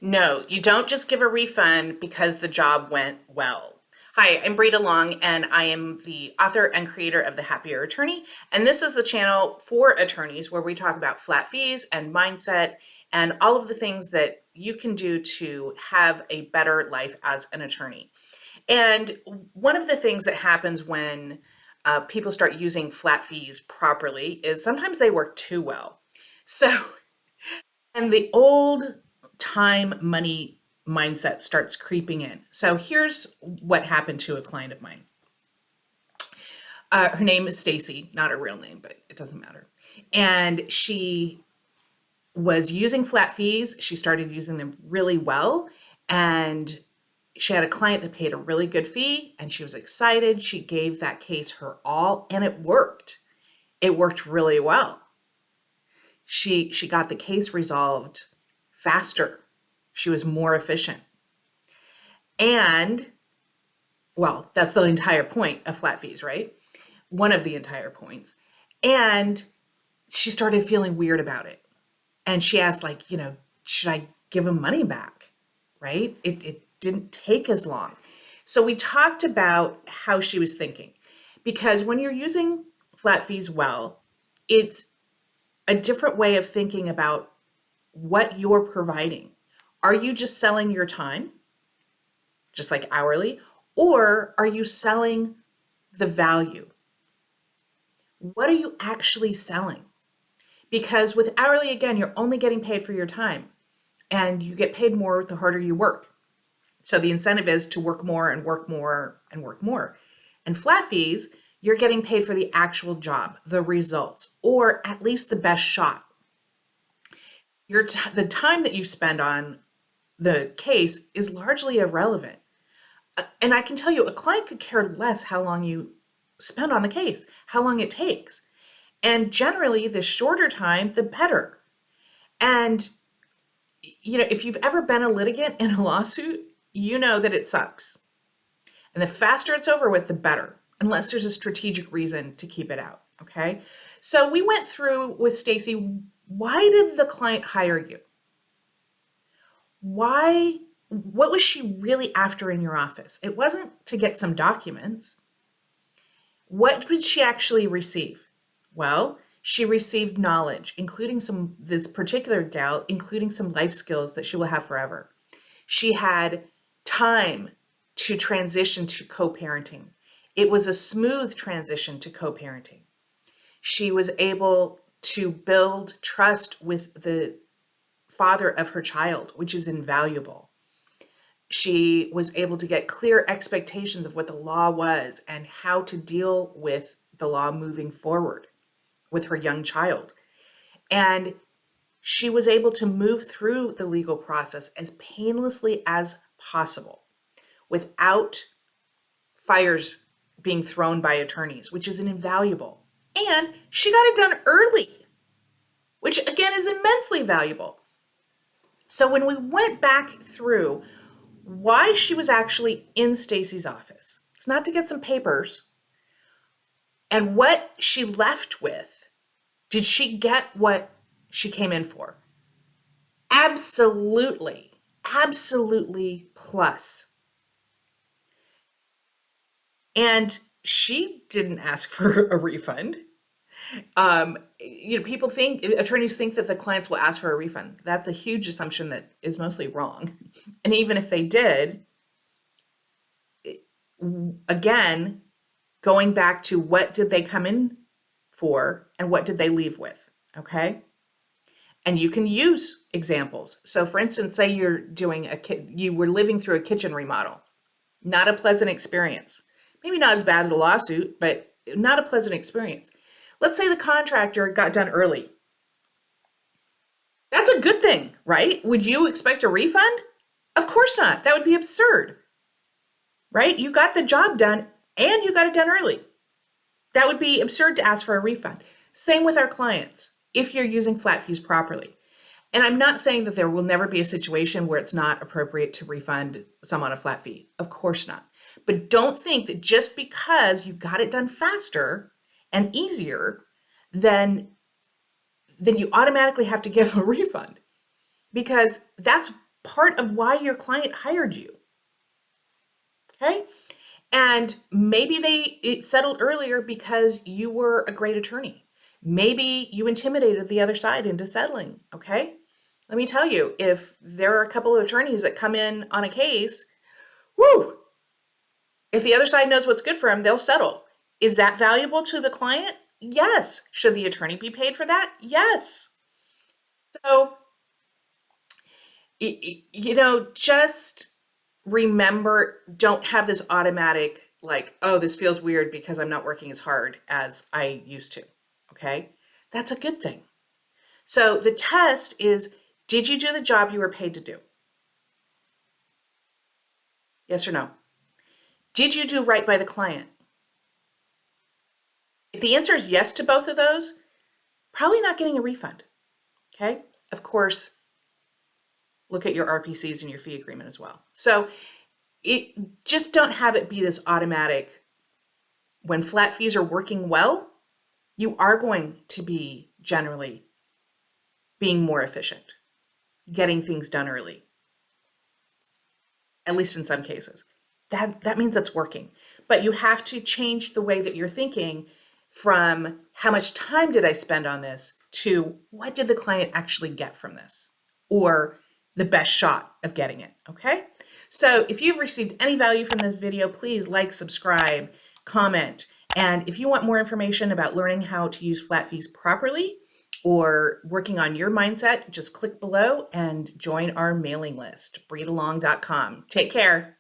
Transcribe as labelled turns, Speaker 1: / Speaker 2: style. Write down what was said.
Speaker 1: No, you don't just give a refund because the job went well. Hi, I'm Brita Long, and I am the author and creator of The Happier Attorney. And this is the channel for attorneys where we talk about flat fees and mindset and all of the things that you can do to have a better life as an attorney. And one of the things that happens when people start using flat fees properly is sometimes they work too well. So, and the old time money mindset starts creeping in. So here's what happened to a client of mine. Her name is Stacy, not her real name, but it doesn't matter. And she was using flat fees. She started using them really well. And she had a client that paid a really good fee and she was excited. She gave that case her all and it worked. It worked really well. She got the case resolved faster. She was more efficient. And, well, that's the entire point of flat fees, right? One of the entire points. And she started feeling weird about it. And she asked, like, should I give him money back? Right? It didn't take as long. So we talked about how she was thinking. Because when you're using flat fees well, it's a different way of thinking about what you're providing. Are you just selling your time, just like hourly, or are you selling the value? What are you actually selling? Because with hourly, again, you're only getting paid for your time and you get paid more the harder you work. So the incentive is to work more and work more and work more. And flat fees, you're getting paid for the actual job, the results, or at least the best shot. The time that you spend on the case is largely irrelevant. And I can tell you, a client could care less how long you spend on the case, how long it takes. And generally, the shorter time, the better. And, if you've ever been a litigant in a lawsuit, you know that it sucks. And the faster it's over with, the better, unless there's a strategic reason to keep it out, okay? So we went through with Stacy, why did the client hire you? What was she really after in your office? It wasn't to get some documents. What did she actually receive? Well, she received knowledge, including this particular gal, including some life skills that she will have forever. She had time to transition to co-parenting. It was a smooth transition to co-parenting. She was able to build trust with the father of her child, which is invaluable. She was able to get clear expectations of what the law was and how to deal with the law moving forward with her young child. And she was able to move through the legal process as painlessly as possible without fires being thrown by attorneys, which is invaluable. And she got it done early, which again is immensely valuable. So when we went back through why she was actually in Stacy's office, it's not to get some papers, and what she left with, did she get what she came in for? Absolutely, absolutely plus. And she didn't ask for a refund. Attorneys think that the clients will ask for a refund. That's a huge assumption that is mostly wrong. And even if they did, again, going back to what did they come in for and what did they leave with, okay? And you can use examples. So for instance, say you were living through a kitchen remodel. Not a pleasant experience. Maybe not as bad as a lawsuit, but not a pleasant experience. Let's say the contractor got done early. That's a good thing, right? Would you expect a refund? Of course not. That would be absurd, right? You got the job done and you got it done early. That would be absurd to ask for a refund. Same with our clients, if you're using flat fees properly. And I'm not saying that there will never be a situation where it's not appropriate to refund someone a flat fee. Of course not. But don't think that just because you got it done faster and easier, then you automatically have to give a refund. Because that's part of why your client hired you. Okay? And maybe it settled earlier because you were a great attorney. Maybe you intimidated the other side into settling. Okay? Let me tell you, if there are a couple of attorneys that come in on a case, whoo, if the other side knows what's good for them, they'll settle. Is that valuable to the client? Yes. Should the attorney be paid for that? Yes. So, just remember, don't have this automatic, like, oh, this feels weird because I'm not working as hard as I used to. Okay? That's a good thing. So the test is, did you do the job you were paid to do? Yes or no? Did you do right by the client? If the answer is yes to both of those, probably not getting a refund. Okay? Of course, look at your RPCs and your fee agreement as well. So just don't have it be this automatic. When flat fees are working well, you are going to be generally being more efficient, getting things done early, at least in some cases. That means it's working. But you have to change the way that you're thinking from how much time did I spend on this to what did the client actually get from this, or the best shot of getting it, okay? So if you've received any value from this video, please like, subscribe, comment. And if you want more information about learning how to use flat fees properly or working on your mindset, just click below and join our mailing list, breedalong.com. Take care.